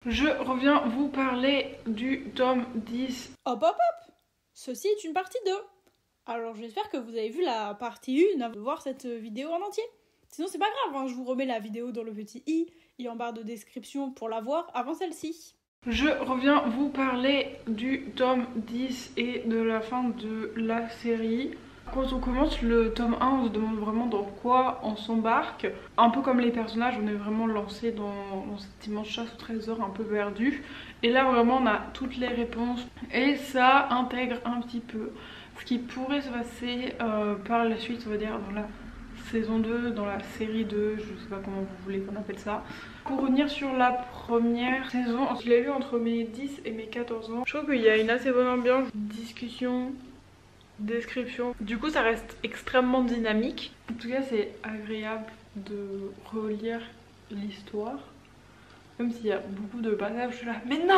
Je reviens vous parler du tome 10. Hop hop hop! Ceci est une partie 2. Alors j'espère que vous avez vu la partie 1 avant de voir cette vidéo en entier. Sinon c'est pas grave, hein, je vous remets la vidéo dans le petit i et en barre de description pour la voir avant celle-ci. Je reviens vous parler du tome 10 et de la fin de la série. Quand on commence le tome 1, on se demande vraiment dans quoi on s'embarque. Un peu comme les personnages, on est vraiment lancé dans cette immense chasse au trésor un peu perdue. Et là vraiment on a toutes les réponses et ça intègre un petit peu ce qui pourrait se passer par la suite, on va dire, dans la saison 2, dans la série 2, je sais pas comment vous voulez qu'on appelle ça. Pour revenir sur la première saison, je l'ai lu entre mes 10 et mes 14 ans. Je trouve qu'il y a une assez bonne ambiance, discussion, description. Du coup ça reste extrêmement dynamique. En tout cas c'est agréable de relire l'histoire. Même s'il y a beaucoup de passages, je suis là, mais non!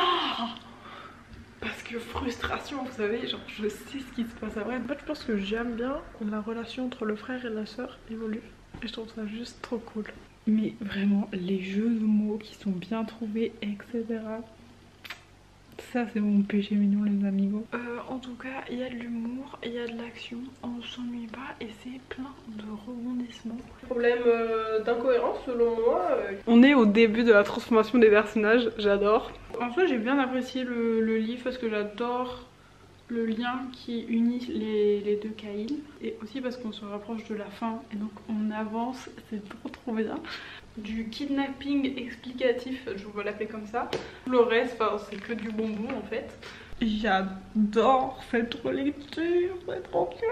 Parce que frustration, vous savez, genre je sais ce qui se passe après. En fait je pense que j'aime bien quand la relation entre le frère et la sœur évolue. Et je trouve ça juste trop cool. Mais vraiment les jeux de mots qui sont bien trouvés, etc. Ça c'est mon péché mignon les amigos. En tout cas il y a de l'humour, il y a de l'action, on s'ennuie pas et c'est plein de rebondissements. Problème d'incohérence selon moi. On est au début de la transformation des personnages, j'adore. En soi j'ai bien apprécié le livre parce que j'adore le lien qui unit les deux Kyle. Et aussi parce qu'on se rapproche de la fin et donc on avance, c'est trop bien. Du kidnapping explicatif, je vais l'appeler comme ça. Le reste, c'est que du bonbon en fait. J'adore cette relecture, c'est trop bien.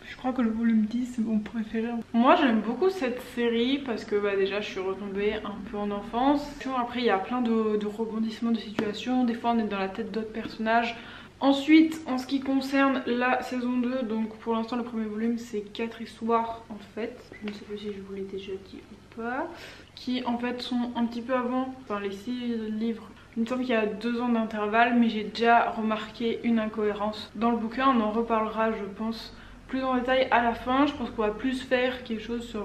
Je crois que le volume 10 c'est mon préféré. Moi j'aime beaucoup cette série parce que déjà je suis retombée un peu en enfance. Après il y a plein de rebondissements de situations, des fois on est dans la tête d'autres personnages. Ensuite en ce qui concerne la saison 2, donc pour l'instant le premier volume c'est 4 histoires en fait. Je ne sais pas si je vous l'ai déjà dit ou pas. Qui en fait sont un petit peu avant, enfin les 6 livres. Il me semble qu'il y a 2 ans d'intervalle mais j'ai déjà remarqué une incohérence dans le bouquin. On en reparlera je pense plus en détail à la fin. Je pense qu'on va plus faire quelque chose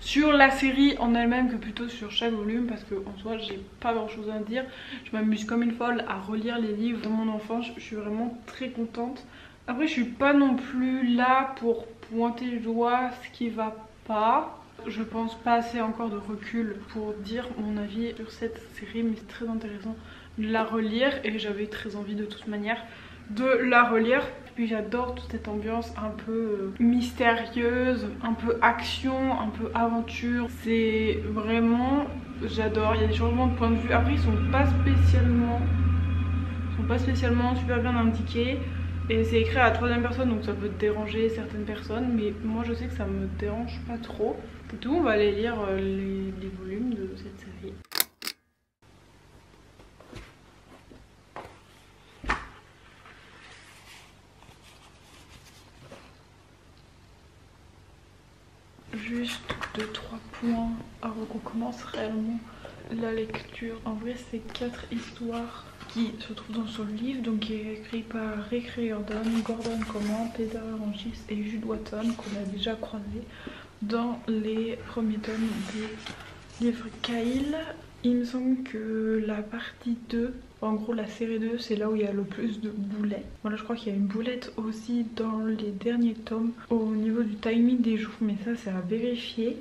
sur la série en elle-même que plutôt sur chaque volume parce que en soi j'ai pas grand chose à dire. Je m'amuse comme une folle à relire les livres de mon enfance, je suis vraiment très contente. Après je suis pas non plus là pour pointer du doigt ce qui va pas. Je pense pas assez encore de recul pour dire mon avis sur cette série mais c'est très intéressant de la relire et j'avais très envie de toute manière de la relire. Puis j'adore toute cette ambiance un peu mystérieuse, un peu action, un peu aventure. C'est vraiment, j'adore. Il y a des changements de point de vue. Après ils sont pas spécialement super bien indiqués. Et c'est écrit à la 3e personne donc ça peut déranger certaines personnes. Mais moi je sais que ça me dérange pas trop. Et tout, on va aller lire les volumes de cette série. Juste 2-3 points avant qu'on commence réellement la lecture. En vrai c'est 4 histoires qui se trouvent dans ce livre, donc qui est écrit par Rick Riordan, Gordon Comment, Peter Rangis et Jude Watson qu'on a déjà croisé dans les premiers tomes des livres Kyle. Il me semble que la partie 2, en gros la série 2, c'est là où il y a le plus de boulets. Voilà, je crois qu'il y a une boulette aussi dans les derniers tomes au niveau du timing des jours, mais ça c'est à vérifier.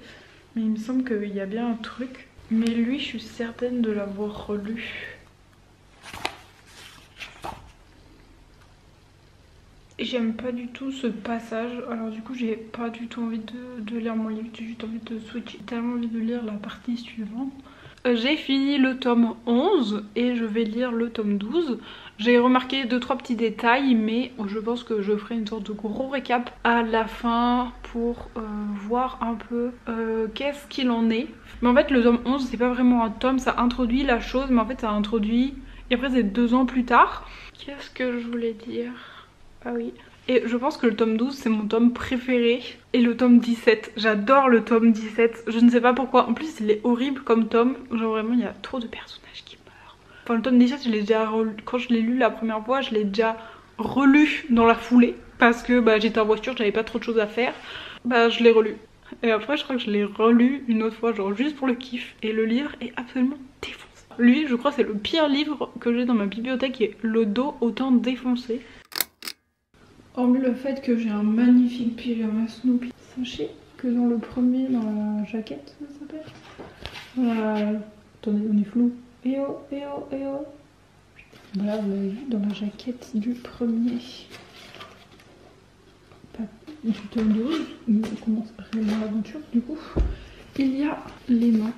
Mais il me semble qu'il y a bien un truc. Mais lui, je suis certaine de l'avoir relu. J'aime pas du tout ce passage, alors du coup j'ai pas du tout envie de lire mon livre, j'ai juste envie de switcher. J'ai tellement envie de lire la partie suivante. J'ai fini le tome 11 et je vais lire le tome 12. J'ai remarqué 2-3 petits détails mais je pense que je ferai une sorte de gros récap à la fin pour voir un peu qu'est-ce qu'il en est. Mais en fait le tome 11 c'est pas vraiment un tome, ça introduit la chose mais en fait ça introduit et après c'est 2 ans plus tard. Qu'est-ce que je voulais dire? Ah oui. Et je pense que le tome 12 c'est mon tome préféré. Et le tome 17, j'adore le tome 17. Je ne sais pas pourquoi. En plus il est horrible comme tome. Genre vraiment il y a trop de personnages qui meurent. Enfin le tome 17 je l'ai déjà relu. Quand je l'ai lu la première fois je l'ai déjà relu dans la foulée. Parce que j'étais en voiture, j'avais pas trop de choses à faire. Je l'ai relu. Et après je crois que je l'ai relu une autre fois genre juste pour le kiff. Et le livre est absolument défoncé. Lui, je crois, c'est le pire livre que j'ai dans ma bibliothèque et le dos autant défoncé. Hormis le fait que j'ai un magnifique pyjama Snoopy. Sachez que dans le premier, dans la jaquette, ça s'appelle. Attendez, on est flou. Eh oh, eh oh, eh oh. Voilà, vous l'avez vu dans la jaquette du premier. Du tome 12, on commence réellement l'aventure du coup. Il y a les noms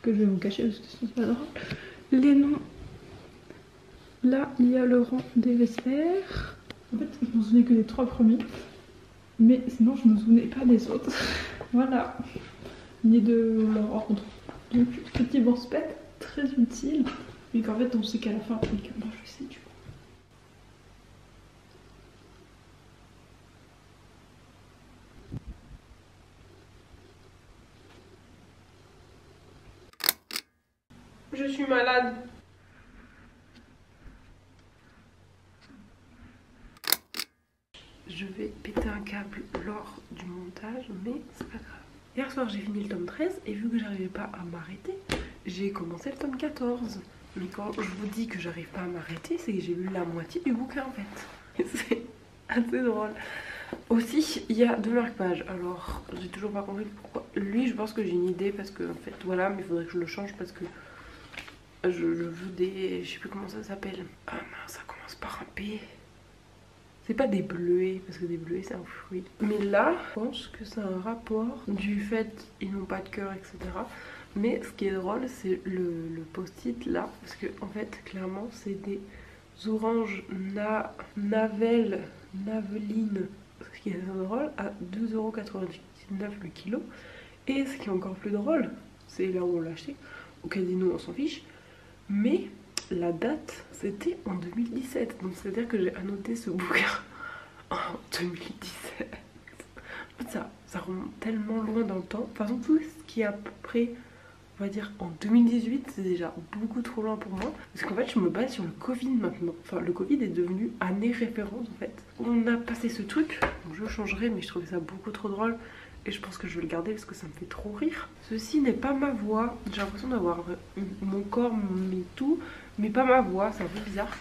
que je vais vous cacher parce que sinon c'est pas drôle. Les noms. Là, il y a le rang des Vespères. En fait, je me souvenais que des 3 premiers. Mais sinon, je me souvenais pas des autres. Voilà. Ni de leur ordre. Donc, petit morspec, très utile. Mais qu'en fait, on sait qu'à la fin, et que moi je sais du coup. Je suis malade. Je vais péter un câble lors du montage, mais c'est pas grave. Hier soir j'ai fini le tome 13 et vu que j'arrivais pas à m'arrêter, j'ai commencé le tome 14. Mais quand je vous dis que j'arrive pas à m'arrêter, c'est que j'ai lu la moitié du bouquin en fait. C'est assez drôle. Aussi, il y a 2 marque-pages. Alors, j'ai toujours pas compris pourquoi. Lui, je pense que j'ai une idée parce que en fait, voilà, mais il faudrait que je le change parce que je veux des... Je sais plus comment ça s'appelle. Ah mince, ça commence par un P. C'est pas des bleuets, parce que des bleuets c'est un fruit. Mais là, je pense que c'est un rapport du fait qu'ils n'ont pas de cœur, etc. Mais ce qui est drôle, c'est le post-it là. Parce que en fait, clairement, c'est des oranges naveline. Ce qui est drôle, à 2,99€ le kilo. Et ce qui est encore plus drôle, c'est là où on l'a acheté. Au casino, on s'en fiche. Mais la date, c'était en 2017. Donc c'est-à-dire que j'ai annoté ce bouquin en 2017. En fait, ça remonte tellement loin dans le temps. De toute façon, tout ce qui est à peu près, on va dire, en 2018, c'est déjà beaucoup trop loin pour moi. Parce qu'en fait, je me base sur le Covid maintenant. Enfin, le Covid est devenu année référence, en fait. On a passé ce truc, donc je changerai, mais je trouvais ça beaucoup trop drôle. Et je pense que je vais le garder parce que ça me fait trop rire. Ceci n'est pas ma voix. J'ai l'impression d'avoir mon corps, mais tout, mais pas ma voix. C'est un peu bizarre.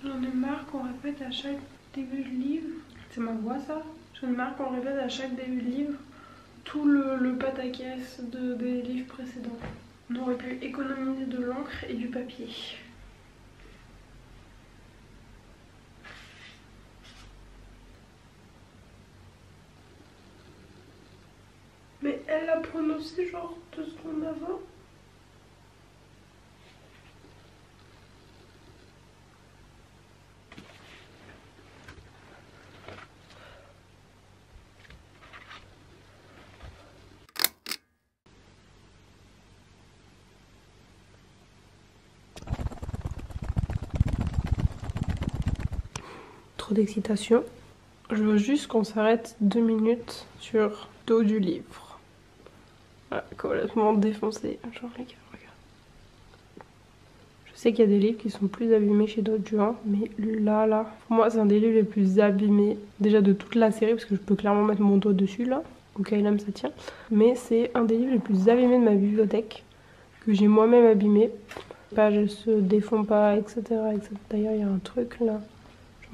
J'en ai marre qu'on répète à chaque début de livre. C'est ma voix ça. J'en ai marre qu'on répète à chaque début de livre tout le pataquès des livres précédents. On aurait pu économiser de l'encre et du papier. Mais elle a prononcé genre 2 secondes avant. Trop d'excitation. Je veux juste qu'on s'arrête 2 minutes sur le dos du livre. Voilà, complètement défoncé. Genre les gars, regarde. Je sais qu'il y a des livres qui sont plus abîmés chez d'autres gens, mais là, pour moi c'est un des livres les plus abîmés déjà de toute la série parce que je peux clairement mettre mon doigt dessus là. Au Kailam ça tient. Mais c'est un des livres les plus abîmés de ma bibliothèque que j'ai moi-même abîmé. Les pages se défont pas, etc. D'ailleurs il y a un truc là.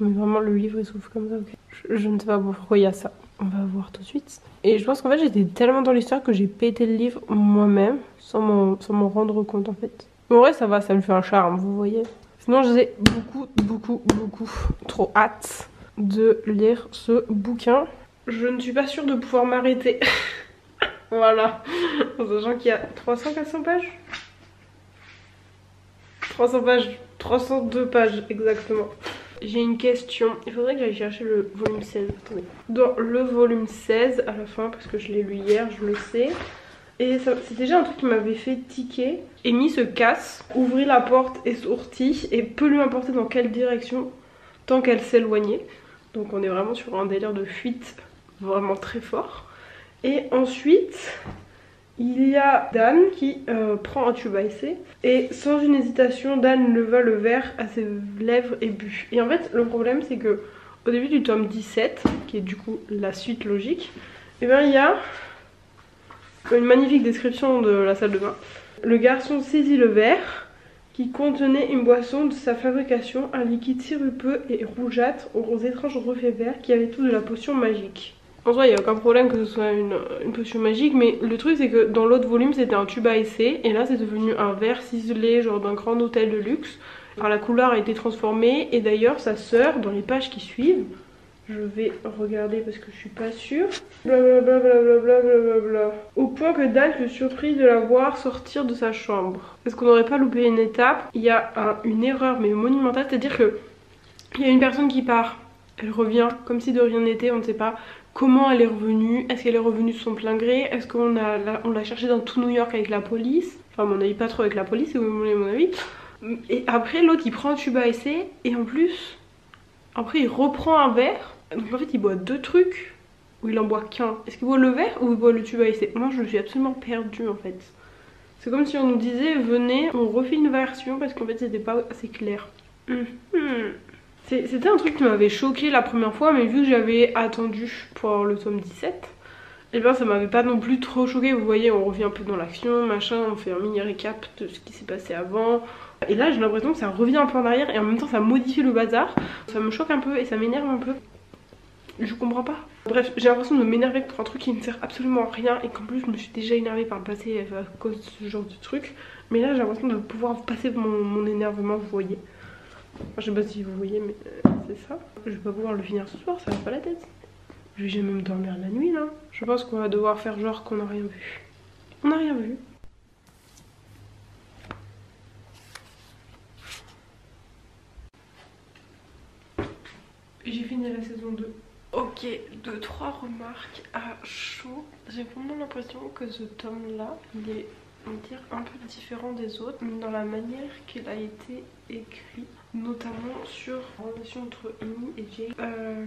Mais vraiment le livre il souffle comme ça, ok. Je ne sais pas pourquoi il y a ça. On va voir tout de suite. Et je pense qu'en fait j'étais tellement dans l'histoire que j'ai pété le livre moi-même sans m'en rendre compte en fait. Mais en vrai ça va, ça me fait un charme, vous voyez. Sinon j'ai beaucoup trop hâte de lire ce bouquin. je ne suis pas sûre de pouvoir m'arrêter. Voilà, en sachant qu'il y a 300-400 pages. 300 pages, 302 pages exactement. J'ai une question, il faudrait que j'aille chercher le volume 16, attendez. Dans le volume 16 à la fin, parce que je l'ai lu hier, je le sais. Et c'est déjà un truc qui m'avait fait tiquer. Amy se casse, ouvrit la porte et sortit, et peu lui importer dans quelle direction, tant qu'elle s'éloignait. Donc on est vraiment sur un délire de fuite vraiment très fort. Et ensuite, il y a Dan qui prend un tube à essai et sans une hésitation, Dan leva le verre à ses lèvres et but. Et en fait, le problème c'est que au début du tome 17, qui est du coup la suite logique, et bien il y a une magnifique description de la salle de bain. Le garçon saisit le verre qui contenait une boisson de sa fabrication, un liquide sirupeux et rougeâtre aux étranges reflets verts qui avait tout de la potion magique. En soi, il n'y a aucun problème que ce soit une potion magique, mais le truc c'est que dans l'autre volume c'était un tube à essai, et là c'est devenu un verre ciselé, genre d'un grand hôtel de luxe. Enfin, la couleur a été transformée, et d'ailleurs sa sœur, dans les pages qui suivent, je vais regarder parce que je suis pas sûre, blablabla, blablabla, au point que Dan fut surpris de la voir sortir de sa chambre. Est-ce qu'on n'aurait pas loupé une étape? Il y a une erreur mais monumentale, c'est-à-dire que il y a une personne qui part, elle revient comme si de rien n'était, on ne sait pas comment elle est revenue, est-ce qu'elle est revenue de son plein gré, est-ce qu'on l'a cherchée dans tout New York avec la police, enfin à mon avis pas trop avec la police, si vous voulez mon avis. Et après l'autre il prend un tube à essai et en plus après il reprend un verre, donc en fait il boit deux trucs ou il en boit qu'un. Est-ce qu'il boit le verre ou il boit le tube à essai? Moi je suis absolument perdue en fait. C'est comme si on nous disait venez on refait une version parce qu'en fait c'était pas assez clair. C'était un truc qui m'avait choqué la première fois, mais vu que j'avais attendu pour avoir le tome 17, et bien ça m'avait pas non plus trop choqué. Vous voyez, on revient un peu dans l'action, machin, on fait un mini récap de ce qui s'est passé avant. Et là j'ai l'impression que ça revient un peu en arrière et en même temps ça modifie le bazar. Ça me choque un peu et ça m'énerve un peu. Je comprends pas. Bref, j'ai l'impression de m'énerver pour un truc qui ne sert absolument à rien et qu'en plus je me suis déjà énervée par le passé à cause de ce genre de truc. Mais là j'ai l'impression de pouvoir passer mon énervement, vous voyez. Je sais pas si vous voyez mais c'est ça. Je vais pas pouvoir le finir ce soir, ça va pas la tête. Je vais jamais me dormir la nuit là. Je pense qu'on va devoir faire genre qu'on n'a rien vu. On n'a rien vu. J'ai fini la saison 2. Ok, 2-3 remarques à chaud. J'ai vraiment l'impression que ce tome là, il est un peu différent des autres, mais dans la manière qu'il a été écrit, notamment sur la relation entre Amy et Jake.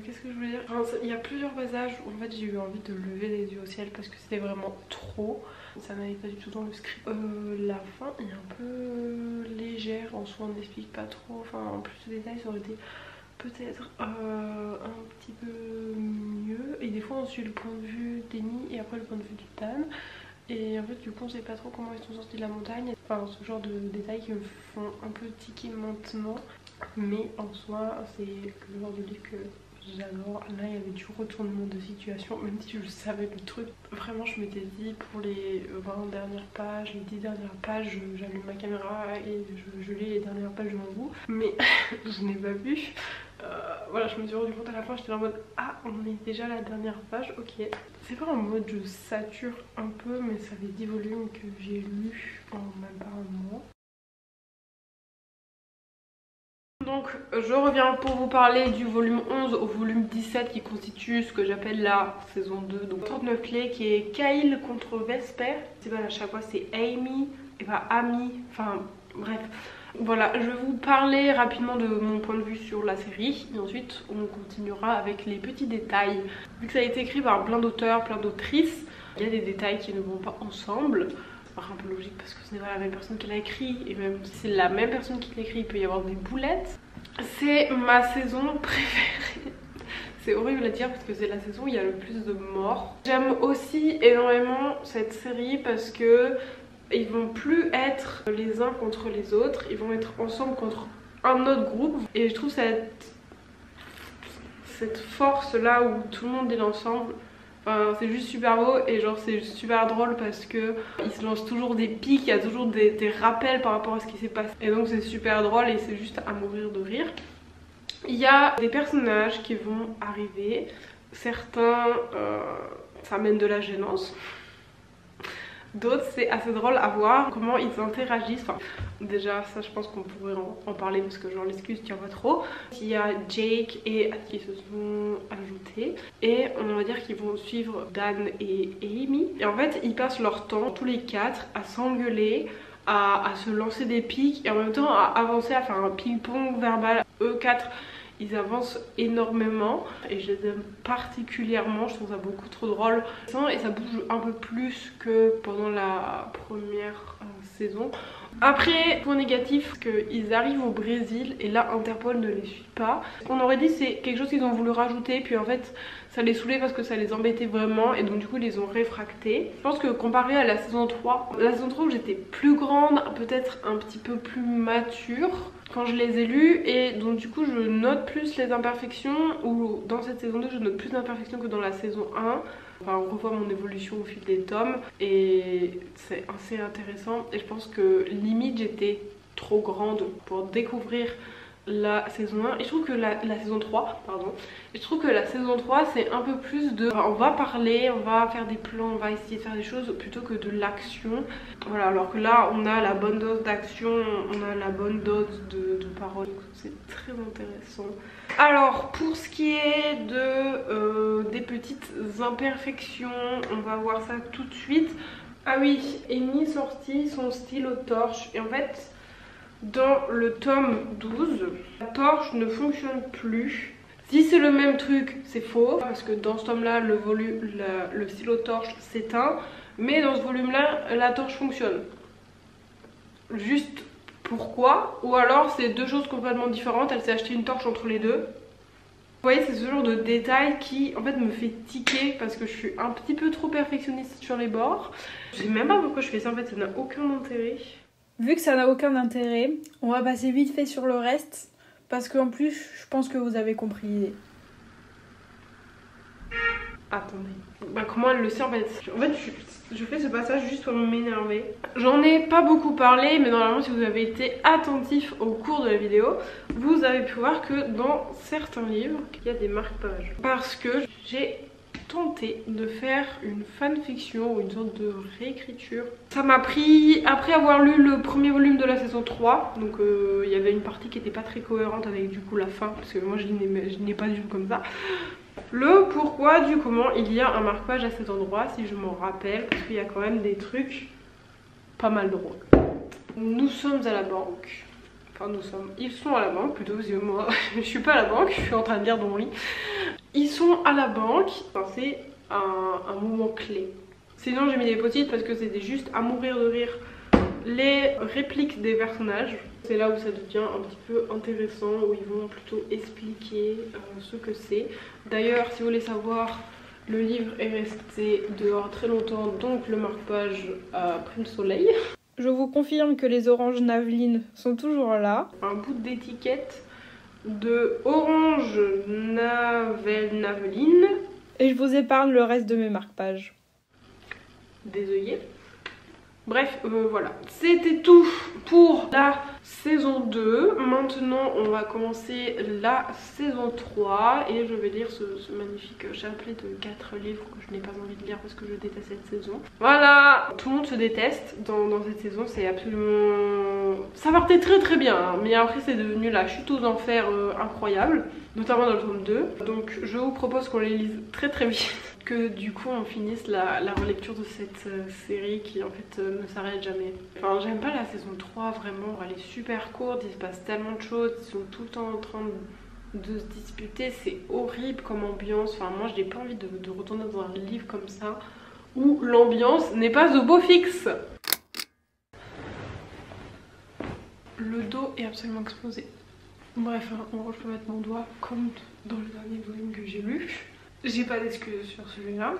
Qu'est-ce que je voulais dire? Enfin, il y a plusieurs passages où en fait j'ai eu envie de lever les yeux au ciel parce que c'était vraiment trop. Ça n'allait pas du tout dans le script. La fin est un peu légère en soi, on n'explique pas trop. Enfin, en plus de détails, ça aurait été peut-être un petit peu mieux. Et des fois on suit le point de vue d'Amy et après le point de vue de Dan. Et en fait du coup on sait pas trop comment ils sont sortis de la montagne. Enfin ce genre de détails qui me font un peu tiquer maintenant. Mais en soi c'est le genre de livre que j'adore. Là il y avait du retournement de situation, même si je savais le truc. Vraiment je m'étais dit pour les 20 dernières pages, les 10 dernières pages, j'allume ma caméra et je lis les dernières pages devant vous. Mais je n'ai pas vu. Voilà, je me suis rendu compte à la fin, j'étais en mode ah on est déjà à la dernière page, ok. C'est pas en mode je sature un peu, mais ça fait 10 volumes que j'ai lu en même pas un mois. Donc je reviens pour vous parler du volume 11 au volume 17 qui constitue ce que j'appelle la saison 2. Donc 39 clés qui est Kyle contre Vesper. C'est pas à chaque fois c'est Amy et pas Amy, enfin bref. Voilà, je vais vous parler rapidement de mon point de vue sur la série et ensuite on continuera avec les petits détails. Vu que ça a été écrit par plein d'auteurs, plein d'autrices, il y a des détails qui ne vont pas ensemble. C'est un peu logique parce que ce n'est pas la même personne qui l'a écrit et même si c'est la même personne qui l'écrit, il peut y avoir des boulettes. C'est ma saison préférée. C'est horrible à dire parce que c'est la saison où il y a le plus de morts. J'aime aussi énormément cette série parce que ils vont plus être les uns contre les autres, ils vont être ensemble contre un autre groupe. Et je trouve cette force là où tout le monde est ensemble, enfin, c'est juste super beau et genre c'est super drôle parce que ils se lancent toujours des pics, il y a toujours des rappels par rapport à ce qui s'est passé. Et donc c'est super drôle et c'est juste à mourir de rire. Il y a des personnages qui vont arriver. Certains, ça amène de la gênance. D'autres, c'est assez drôle à voir comment ils interagissent. Enfin, déjà, ça, je pense qu'on pourrait en parler parce que genre l'excuse tient pas trop. Il y a Jake et Anne qui se sont ajoutés. Et on va dire qu'ils vont suivre Dan et Amy. Et en fait, ils passent leur temps, tous les quatre, à s'engueuler, à se lancer des pics et en même temps à avancer, à faire un ping-pong verbal. Eux quatre, ils avancent énormément et je les aime particulièrement, je trouve ça beaucoup trop drôle et ça bouge un peu plus que pendant la première saison. Après, point négatif, qu'ils arrivent au Brésil et là Interpol ne les suit pas. On aurait dit c'est quelque chose qu'ils ont voulu rajouter, puis en fait ça les saoulait parce que ça les embêtait vraiment et donc du coup ils les ont réfractés. Je pense que comparé à la saison 3, la saison 3 où j'étais plus grande, peut-être un petit peu plus mature quand je les ai lus et donc du coup je note plus les imperfections, ou dans cette saison 2 je note plus d'imperfections que dans la saison 1. Enfin, on revoit mon évolution au fil des tomes et c'est assez intéressant et je pense que limite j'étais trop grande pour découvrir la saison 1 et je trouve que la saison 3, pardon, et je trouve que la saison 3 c'est un peu plus de on va parler, on va faire des plans, on va essayer de faire des choses plutôt que de l'action. Voilà, alors que là on a la bonne dose d'action, on a la bonne dose de parole, c'est très intéressant. Alors pour ce qui est de des petites imperfections, on va voir ça tout de suite. Ah oui, Amy sortit son stylo torche et en fait dans le tome 12, la torche ne fonctionne plus. Si c'est le même truc, c'est faux, parce que dans ce tome-là, le stylo torche s'éteint, mais dans ce volume-là, la torche fonctionne. Juste pourquoi? Ou alors c'est deux choses complètement différentes, elle s'est acheté une torche entre les deux. Vous voyez, c'est ce genre de détail qui en fait me fait tiquer parce que je suis un petit peu trop perfectionniste sur les bords. Je sais même pas pourquoi je fais ça, en fait ça n'a aucun intérêt. Vu que ça n'a aucun intérêt, on va passer vite fait sur le reste, parce qu'en plus, je pense que vous avez compris l'idée. Attendez. Bah comment elle le sait en fait? En fait, je fais ce passage juste pour m'énerver. J'en ai pas beaucoup parlé, mais normalement si vous avez été attentif au cours de la vidéo, vous avez pu voir que dans certains livres, il y a des marque-pages. Parce que j'ai tenté de faire une fanfiction ou une sorte de réécriture. Ça m'a pris, après avoir lu le premier volume de la saison 3, donc il y avait une partie qui était pas très cohérente avec du coup la fin, parce que moi je n'ai pas du tout comme ça. Le pourquoi du comment il y a un marque-page à cet endroit, si je m'en rappelle, parce qu'il y a quand même des trucs pas mal drôles. Nous sommes à la banque. Enfin ils sont à la banque plutôt, parce que moi je suis pas à la banque, je suis en train de lire dans mon lit. Ils sont à la banque, enfin, c'est un moment clé. Sinon j'ai mis des post-it parce que c'était juste à mourir de rire les répliques des personnages. C'est là où ça devient un petit peu intéressant, où ils vont plutôt expliquer ce que c'est. D'ailleurs, si vous voulez savoir, le livre est resté dehors très longtemps, donc le marque-page a pris le soleil. Je vous confirme que les oranges Naveline sont toujours là. Un bout d'étiquette de orange Naveline. Et je vous épargne le reste de mes marque-pages. Des œillets. Bref, voilà. C'était tout pour la saison 2. Maintenant, on va commencer la saison 3. Et je vais lire ce magnifique chapelet de 4 livres que je n'ai pas envie de lire parce que je déteste cette saison. Voilà. Tout le monde se déteste dans cette saison. C'est absolument... Ça partait très très bien. Hein. Mais après, c'est devenu la chute aux enfers incroyable. Notamment dans le tome 2. Donc, je vous propose qu'on les lise très très vite. Que du coup on finisse la relecture de cette série qui en fait ne s'arrête jamais. Enfin j'aime pas la saison 3 vraiment, elle est super courte, il se passe tellement de choses, ils sont tout le temps en train de se disputer, c'est horrible comme ambiance. Enfin moi je n'ai pas envie de retourner dans un livre comme ça où l'ambiance n'est pas au beau fixe. Le dos est absolument exposé. Bref, en gros je peux mettre mon doigt comme dans le dernier volume que j'ai lu. J'ai pas d'excuses sur celui-là.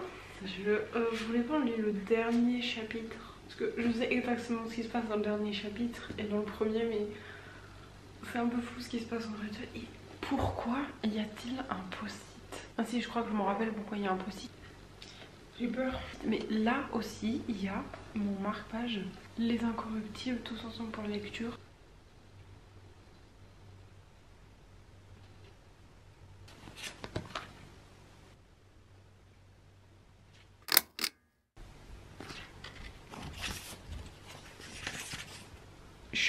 Je voulais pas lire le dernier chapitre parce que je sais exactement ce qui se passe dans le dernier chapitre et dans le premier, mais c'est un peu fou ce qui se passe en fait. Et pourquoi y a-t-il un post-it? Ah si, je crois que je me rappelle pourquoi il y a un post-it. J'ai peur. Mais là aussi, il y a mon marque-page Les Incorruptibles tous ensemble pour la lecture.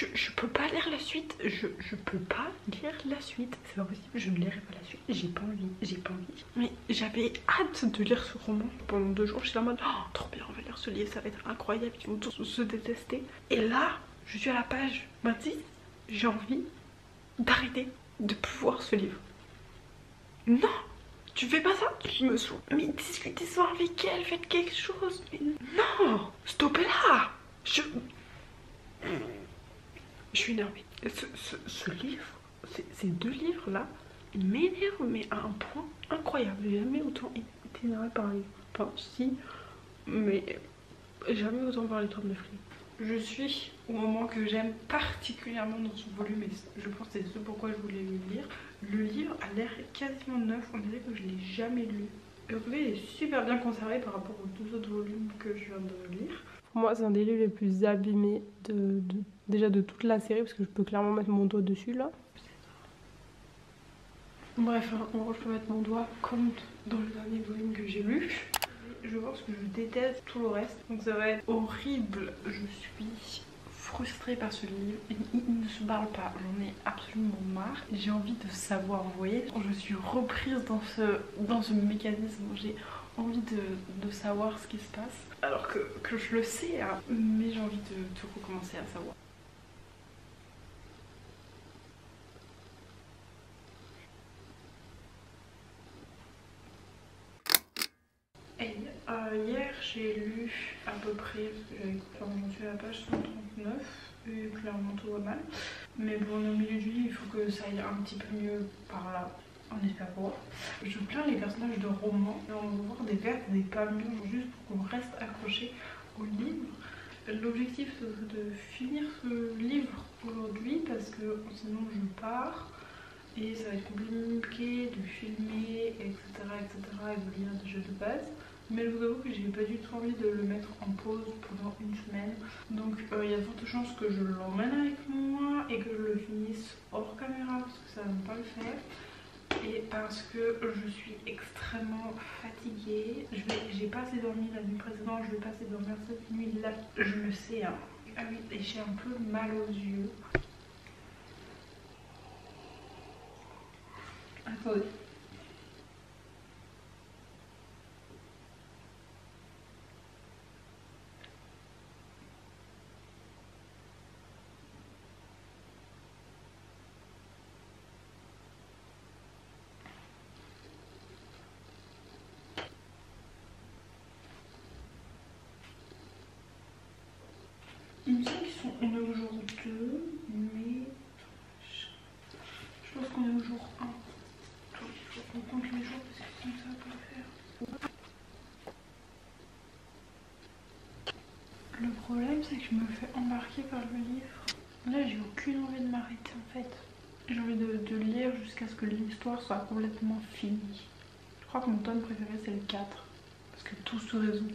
je peux pas lire la suite. Je peux pas lire la suite. C'est pas possible, je ne lirai pas la suite. J'ai pas envie, j'ai pas envie. Mais j'avais hâte de lire ce roman. Pendant 2 jours, j'étais en mode oh, trop bien, on va lire ce livre, ça va être incroyable. Ils vont tous se détester. Et là, je suis à la page 26. J'ai envie d'arrêter de plus voir ce livre. Non! Tu fais pas ça? Tu me saoules. Mais discutez-en avec elle, faites quelque chose. Mais non! Stoppez là! Je suis énervée. Ce livre, ces 2 livres là, ils m'énervent, mais à un point incroyable. J'ai jamais autant été énervée par un livre. Enfin, si, mais jamais autant par les tomes de flics. Je suis au moment que j'aime particulièrement dans ce volume, et je pense que c'est ce pourquoi je voulais le lire. Le livre a l'air quasiment neuf, on dirait que je l'ai jamais lu. Et en tout cas, il est super bien conservé par rapport aux 2 autres volumes que je viens de lire. Pour moi, c'est un des livres les plus abîmés déjà de toute la série, parce que je peux clairement mettre mon doigt dessus là. Bref, en gros, je peux mettre mon doigt comme dans le dernier volume que j'ai lu. Je pense que je déteste tout le reste, donc ça va être horrible. Je suis frustrée par ce livre, il ne se parle pas, j'en ai absolument marre. J'ai envie de savoir, vous voyez, je suis reprise dans ce mécanisme, j'ai envie de savoir ce qui se passe, alors que je le sais, hein, mais j'ai envie de recommencer à savoir. Hier j'ai lu à peu près, parce que j'avais suis à la page 139 et clairement tout va mal. Mais bon, au milieu du livre, il faut que ça aille un petit peu mieux par là, on espère voir. Je plains les personnages de romans, on va voir des vertes et des pas mûres juste pour qu'on reste accroché au livre. L'objectif c'est de finir ce livre aujourd'hui parce que sinon je pars. Et ça va être compliqué de filmer, etc. et de lire des jeux de base. Mais je vous avoue que j'ai pas du tout envie de le mettre en pause pendant une semaine. Donc il y a de fortes chances que je l'emmène avec moi et que je le finisse hors caméra parce que ça va pas le faire. Et parce que je suis extrêmement fatiguée. J'ai pas assez dormi la nuit précédente, je vais pas assez dormir cette nuit là. Je le sais, hein. Ah oui, et j'ai un peu mal aux yeux. Attendez. Il me semble qu'ils sont on est au jour 2, mais je pense qu'on est au jour 1. Il faut qu'on compte les jours parce que comme ça on peut le faire. Le problème c'est que je me fais embarquer par le livre. Là j'ai aucune envie de m'arrêter en fait. J'ai envie de lire jusqu'à ce que l'histoire soit complètement finie. Je crois que mon tome préféré c'est le 4. Parce que tout se résout.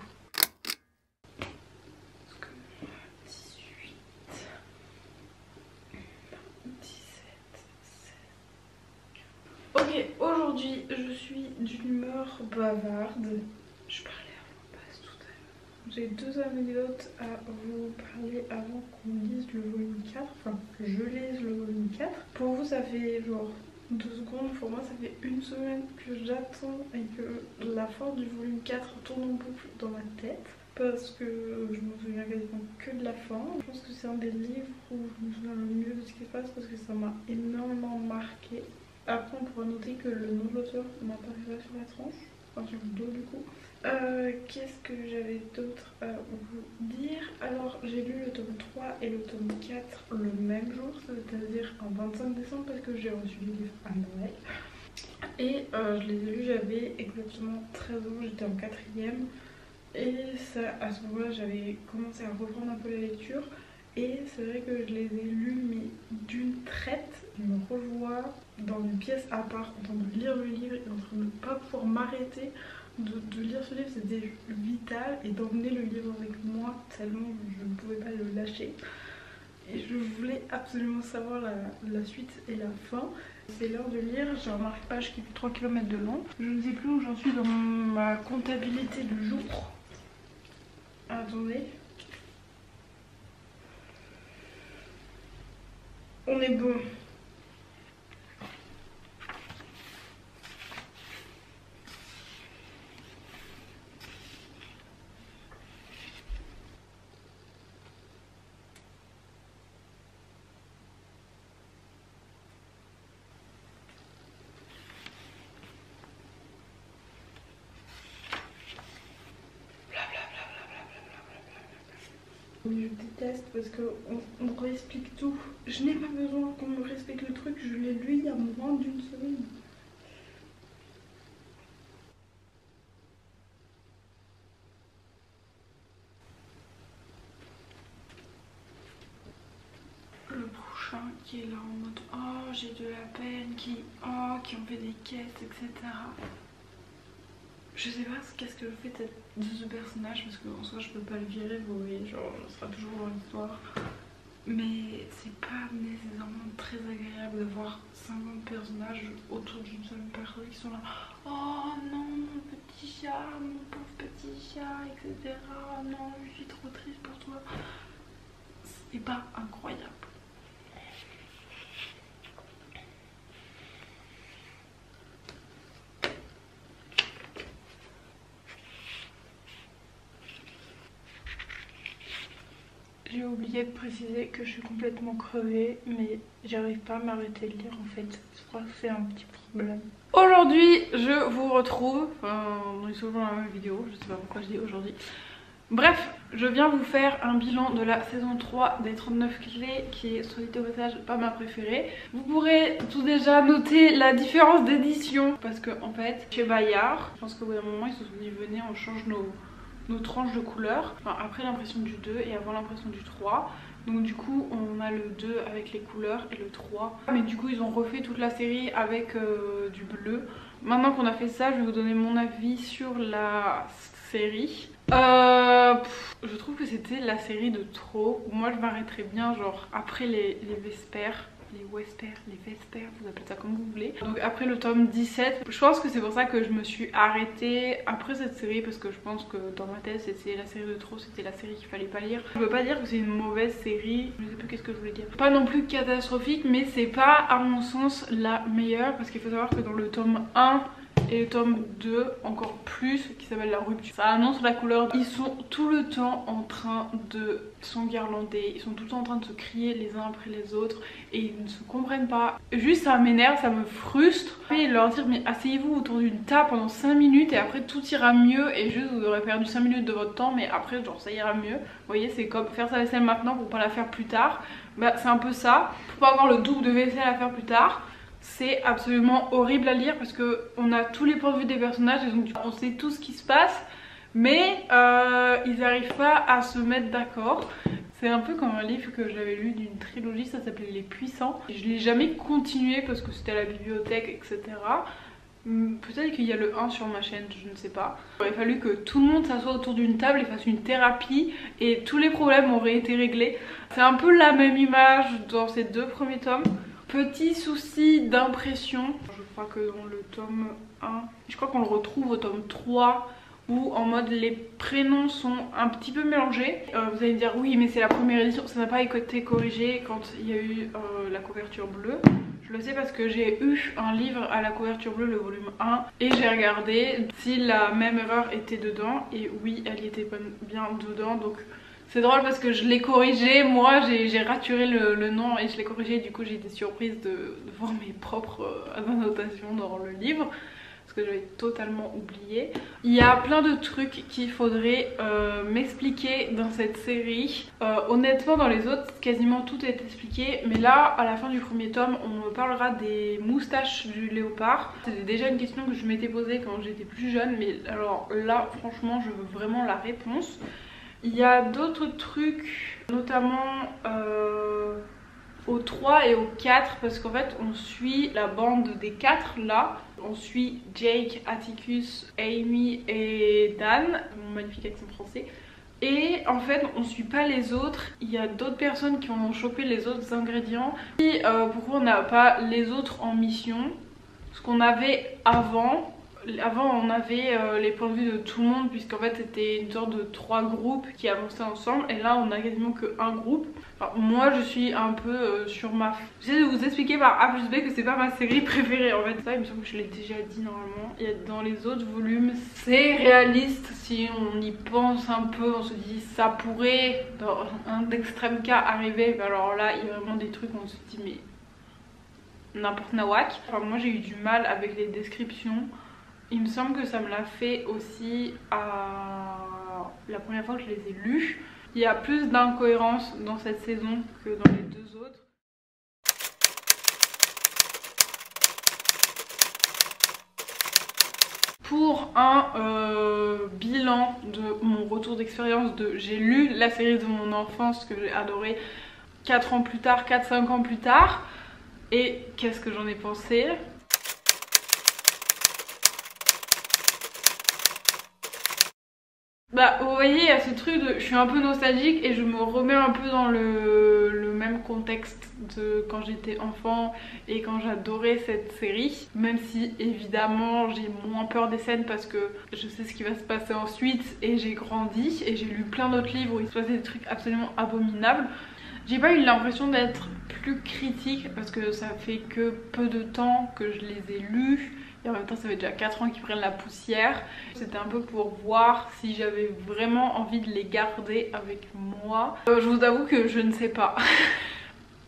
Ok, aujourd'hui je suis d'une humeur bavarde. Je parlais à voix basse tout à l'heure. J'ai 2 anecdotes à vous parler avant qu'on lise le volume 4. Enfin, que je lise le volume 4. Pour vous ça fait genre 2 secondes. Pour moi ça fait 1 semaine que j'attends et que la fin du volume 4 tourne en boucle dans ma tête. Parce que je me souviens quasiment que de la fin. Je pense que c'est un des livres où je me souviens le mieux de ce qui se passe parce que ça m'a énormément marqué. Après on pourra noter que le nom de l'auteur n'apparaît pas sur la tranche, enfin sur le dos du coup. Qu'est-ce que j'avais d'autre à vous dire? Alors j'ai lu le tome 3 et le tome 4 le même jour, c'est-à-dire en 25 décembre parce que j'ai reçu les livres à Noël. Et je les ai lus, j'avais exactement 13 ans, j'étais en 4ème. Et ça, à ce moment-là j'avais commencé à reprendre un peu la lecture. Et c'est vrai que je les ai lus mais d'une traite. Je me revois dans une pièce à part en train de lire le livre et en train de ne pas pouvoir m'arrêter de lire ce livre. C'était vital, et d'emmener le livre avec moi tellement je ne pouvais pas le lâcher. Et je voulais absolument savoir la suite et la fin. C'est l'heure de lire, j'ai un marque-page qui fait 3 km de long. Je ne sais plus où j'en suis dans ma comptabilité du jour. Attendez. On est bon. Je déteste parce qu'on réexplique tout. Je n'ai pas besoin qu'on me réexplique le truc, je l'ai lu il y a moins d'une semaine. Le prochain qui est là en mode oh j'ai de la peine, qui ont fait des quêtes, etc. Je sais pas qu'est-ce que je fais de ce personnage parce qu'en soi je peux pas le virer, vous voyez, genre ce sera toujours dans l'histoire. Mais c'est pas nécessairement très agréable de voir 50 personnages autour d'une seule personne qui sont là. Oh non mon petit chat, mon pauvre petit chat, etc. Non je suis trop triste pour toi. C'est pas incroyable. J'ai oublié de préciser que je suis complètement crevée, mais j'arrive pas à m'arrêter de lire en fait. Je crois que c'est un petit problème. Aujourd'hui, je vous retrouve, on est souvent dans la même vidéo, je sais pas pourquoi je dis aujourd'hui. Bref, je viens vous faire un bilan de la saison 3 des 39 clés qui est, soit dit au passage, pas ma préférée. Vous pourrez tout déjà noter la différence d'édition parce que en fait, chez Bayard, je pense qu'au bout d'un moment ils se sont dit venez on change nos tranches de couleurs, enfin, après l'impression du 2 et avant l'impression du 3. Donc du coup on a le 2 avec les couleurs et le 3. Mais du coup ils ont refait toute la série avec du bleu. Maintenant qu'on a fait ça, je vais vous donner mon avis sur la série. Je trouve que c'était la série de trop. Moi je m'arrêterais bien genre après les Vespers. Les Vespers, vous appelez ça comme vous voulez. Donc après le tome 17, je pense que c'est pour ça que je me suis arrêtée après cette série, parce que je pense que dans ma tête c'était la série de trop, c'était la série qu'il fallait pas lire. Je veux pas dire que c'est une mauvaise série, je sais plus qu'est-ce que je voulais dire. Pas non plus catastrophique, mais c'est pas à mon sens la meilleure, parce qu'il faut savoir que dans le tome 1 et le tome 2 encore plus, qui s'appelle La Rupture, ça annonce la couleur. Ils sont tout le temps en train de s'enguirlander, ils sont tout le temps en train de se crier les uns après les autres et ils ne se comprennent pas. Juste ça m'énerve, ça me frustre. Et leur dire mais asseyez-vous autour d'une table pendant 5 minutes et après tout ira mieux, et juste vous aurez perdu 5 minutes de votre temps mais après genre ça ira mieux. Vous voyez, c'est comme faire sa vaisselle maintenant pour pas la faire plus tard. Bah c'est un peu ça, pour pas avoir le double de vaisselle à faire plus tard. C'est absolument horrible à lire parce que on a tous les points de vue des personnages et donc on sait tout ce qui se passe, mais ils n'arrivent pas à se mettre d'accord. C'est un peu comme un livre que j'avais lu d'une trilogie, ça s'appelait Les Puissants. Je l'ai jamais continué parce que c'était à la bibliothèque, etc. Peut-être qu'il y a le 1 sur ma chaîne, je ne sais pas. Il aurait fallu que tout le monde s'assoie autour d'une table et fasse une thérapie et tous les problèmes auraient été réglés. C'est un peu la même image dans ces deux premiers tomes. Petit souci d'impression, je crois que dans le tome 1, je crois qu'on le retrouve au tome 3, où en mode les prénoms sont un petit peu mélangés. Vous allez me dire oui mais c'est la première édition, ça n'a pas été corrigé quand il y a eu la couverture bleue. Je le sais parce que j'ai eu un livre à la couverture bleue, le volume 1, et j'ai regardé si la même erreur était dedans, et oui elle y était bien dedans, donc c'est drôle parce que je l'ai corrigé, moi j'ai raturé le nom et je l'ai corrigé, du coup j'ai été surprise de voir mes propres annotations dans le livre, parce que j'avais totalement oublié. Il y a plein de trucs qu'il faudrait m'expliquer dans cette série. Honnêtement dans les autres quasiment tout est expliqué, mais là à la fin du premier tome on me parlera des moustaches du léopard. C'était déjà une question que je m'étais posée quand j'étais plus jeune, mais alors là franchement je veux vraiment la réponse. Il y a d'autres trucs, notamment au 3 et au 4, parce qu'en fait on suit la bande des 4 là. On suit Jake, Atticus, Amy et Dan, mon magnifique accent français. Et en fait on suit pas les autres, il y a d'autres personnes qui ont chopé les autres ingrédients. Et pourquoi on n'a pas les autres en mission? Ce qu'on avait avant. Avant on avait les points de vue de tout le monde, puisqu'en fait c'était une sorte de 3 groupes qui avançaient ensemble, et là on a quasiment que un groupe. Enfin, moi je suis un peu sur ma... J'essaie de vous expliquer par A plus B que c'est pas ma série préférée en fait. Ça il me semble que je l'ai déjà dit normalement. Et dans les autres volumes c'est réaliste, si on y pense un peu, on se dit ça pourrait dans un extrême cas arriver. Mais alors là il y a vraiment des trucs où on se dit mais n'importe nawak. Enfin moi j'ai eu du mal avec les descriptions. Il me semble que ça me l'a fait aussi la première fois que je les ai lus. Il y a plus d'incohérences dans cette saison que dans les deux autres. Pour un bilan de mon retour d'expérience de j'ai lu la série de mon enfance que j'ai adoré 4 ans plus tard, 4-5 ans plus tard, et qu'est-ce que j'en ai pensé? Bah vous voyez, il y a ce truc de je suis un peu nostalgique et je me remets un peu dans le même contexte de quand j'étais enfant et quand j'adorais cette série, même si évidemment j'ai moins peur des scènes parce que je sais ce qui va se passer ensuite et j'ai grandi et j'ai lu plein d'autres livres où il se passait des trucs absolument abominables. J'ai pas eu l'impression d'être plus critique parce que ça fait que peu de temps que je les ai lus. Et en même temps ça fait déjà 4 ans qu'ils prennent la poussière. C'était un peu pour voir si j'avais vraiment envie de les garder avec moi. Je vous avoue que je ne sais pas.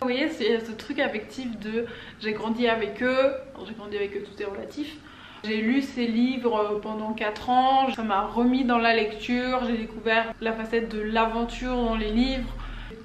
Vous voyez, c'est ce truc affectif de j'ai grandi avec eux. J'ai grandi avec eux, tout est relatif. J'ai lu ces livres pendant 4 ans. Ça m'a remis dans la lecture. J'ai découvert la facette de l'aventure dans les livres.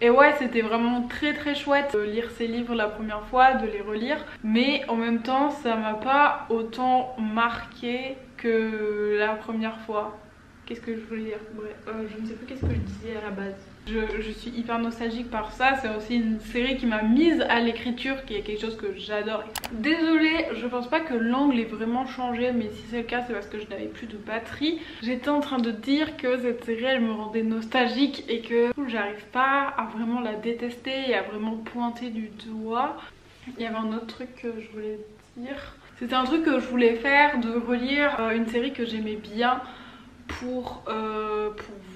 Et ouais, c'était vraiment très très chouette de lire ces livres la première fois, de les relire. Mais en même temps, ça m'a pas autant marqué que la première fois. Qu'est-ce que je voulais dire? Bref, je ne sais plus qu'est-ce que je disais à la base. Je suis hyper nostalgique par ça. C'est aussi une série qui m'a mise à l'écriture, qui est quelque chose que j'adore. Désolée, je pense pas que l'angle ait vraiment changé, mais si c'est le cas c'est parce que je n'avais plus de batterie. J'étais en train de dire que cette série elle me rendait nostalgique et que j'arrive pas à vraiment la détester et à vraiment pointer du doigt. Il y avait un autre truc que je voulais dire. C'était un truc que je voulais faire, de relire une série que j'aimais bien pour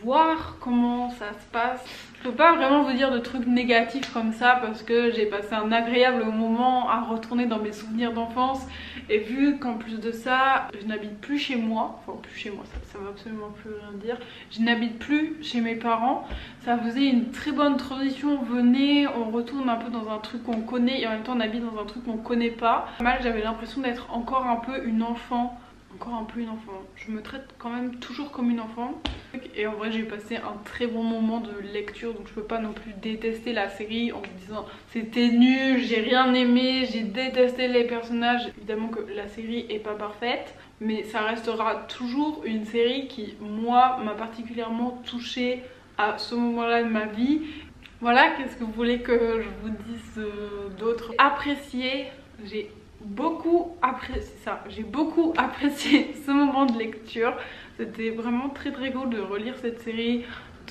voir comment ça se passe. Je peux pas vraiment vous dire de trucs négatifs comme ça parce que j'ai passé un agréable moment à retourner dans mes souvenirs d'enfance, et vu qu'en plus de ça je n'habite plus chez moi, enfin plus chez moi, ça veut absolument plus rien dire, je n'habite plus chez mes parents, ça faisait une très bonne transition. Venez, on retourne un peu dans un truc qu'on connaît et en même temps on habite dans un truc qu'on connaît pas. Mal, j'avais l'impression d'être encore un peu une enfant. Je me traite quand même toujours comme une enfant. Et en vrai j'ai passé un très bon moment de lecture, donc je peux pas non plus détester la série en me disant c'était nul, j'ai rien aimé, j'ai détesté les personnages. Évidemment que la série est pas parfaite, mais ça restera toujours une série qui moi m'a particulièrement touchée à ce moment-là de ma vie. Voilà, qu'est-ce que vous voulez que je vous dise d'autre? Apprécier, j'ai beaucoup apprécié ça, j'ai beaucoup apprécié ce moment de lecture. C'était vraiment très très cool de relire cette série,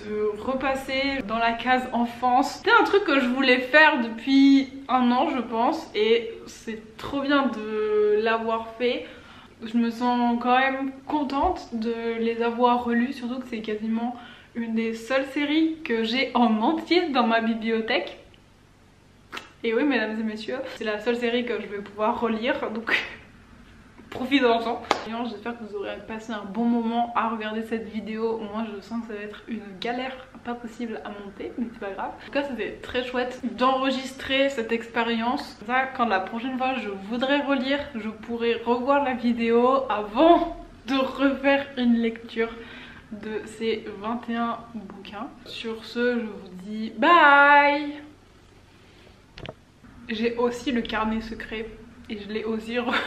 de repasser dans la case enfance. C'était un truc que je voulais faire depuis un an je pense, et c'est trop bien de l'avoir fait. Je me sens quand même contente de les avoir relus, surtout que c'est quasiment une des seules séries que j'ai en entier dans ma bibliothèque. Et oui mesdames et messieurs, c'est la seule série que je vais pouvoir relire, donc profitez-en. J'espère que vous aurez passé un bon moment à regarder cette vidéo. Moi je sens que ça va être une galère pas possible à monter, mais c'est pas grave. En tout cas c'était très chouette d'enregistrer cette expérience. Ça, quand la prochaine fois je voudrais relire, je pourrais revoir la vidéo avant de refaire une lecture de ces 21 bouquins. Sur ce, je vous dis bye. J'ai aussi le carnet secret et je l'ai aussi relu.